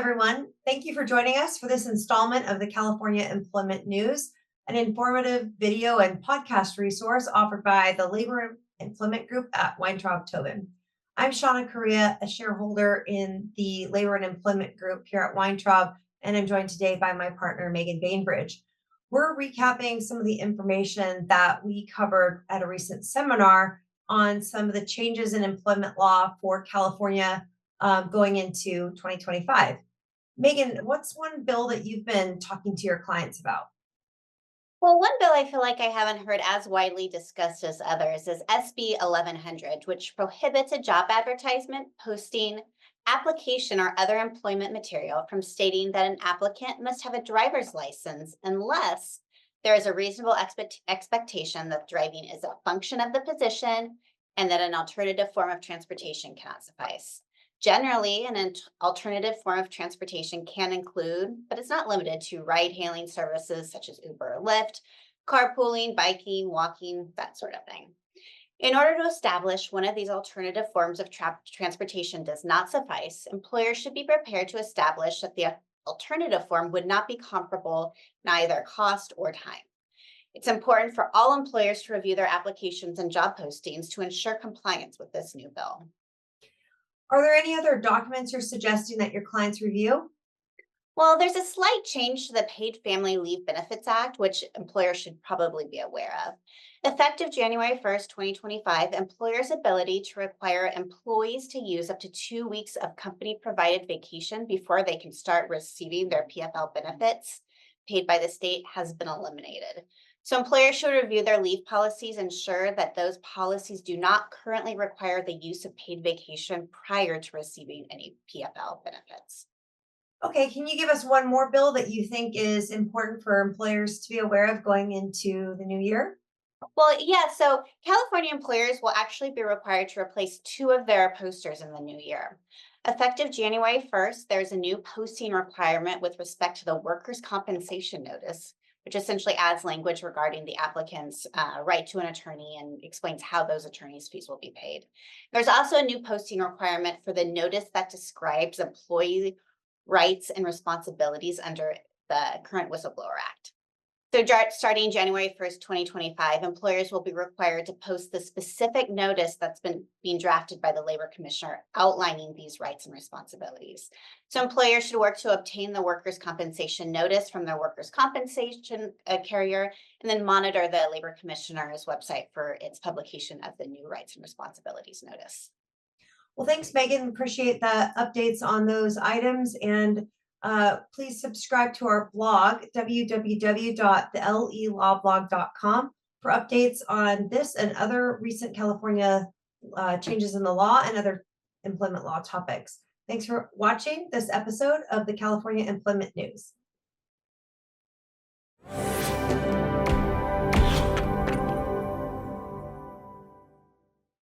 everyone. Thank you for joining us for this installment of the California Employment News, an informative video and podcast resource offered by the Labor Employment Group at Weintraub Tobin. I'm Shauna Correa, a shareholder in the Labor and Employment Group here at Weintraub, and I'm joined today by my partner, Megan Bainbridge. We're recapping some of the information that we covered at a recent seminar on some of the changes in employment law for California going into 2025. Megan, what's one bill that you've been talking to your clients about? Well, one bill I feel like I haven't heard as widely discussed as others is SB 1100, which prohibits a job advertisement, posting, application, or other employment material from stating that an applicant must have a driver's license unless there is a reasonable expectation that driving is a function of the position and that an alternative form of transportation cannot suffice. Generally, an alternative form of transportation can include, but it's not limited to, ride hailing services such as Uber or Lyft, carpooling, biking, walking, that sort of thing. In order to establish one of these alternative forms of transportation does not suffice, employers should be prepared to establish that the alternative form would not be comparable in either cost or time. It's important for all employers to review their applications and job postings to ensure compliance with this new bill. Are there any other documents you're suggesting that your clients review? Well, there's a slight change to the Paid Family Leave Benefits Act, which employers should probably be aware of. Effective January 1st, 2025, employers' ability to require employees to use up to 2 weeks of company provided vacation before they can start receiving their PFL benefits paid by the state has been eliminated. So employers should review their leave policies, ensure that those policies do not currently require the use of paid vacation prior to receiving any PFL benefits. Okay, can you give us one more bill that you think is important for employers to be aware of going into the new year? Well, yeah, so California employers will actually be required to replace two of their posters in the new year. Effective January 1st, there's a new posting requirement with respect to the workers' compensation notice, which essentially adds language regarding the applicant's right to an attorney and explains how those attorneys' fees will be paid. There's also a new posting requirement for the notice that describes employee rights and responsibilities under the current Whistleblower Act. So starting January 1st, 2025, employers will be required to post the specific notice that's been being drafted by the Labor Commissioner outlining these rights and responsibilities. So employers should work to obtain the workers' compensation notice from their workers' compensation carrier and then monitor the Labor Commissioner's website for its publication of the new rights and responsibilities notice. Well, thanks, Megan. Appreciate the updates on those items. And please subscribe to our blog, www.thelelawblog.com, for updates on this and other recent California changes in the law and other employment law topics. Thanks for watching this episode of the California Employment News.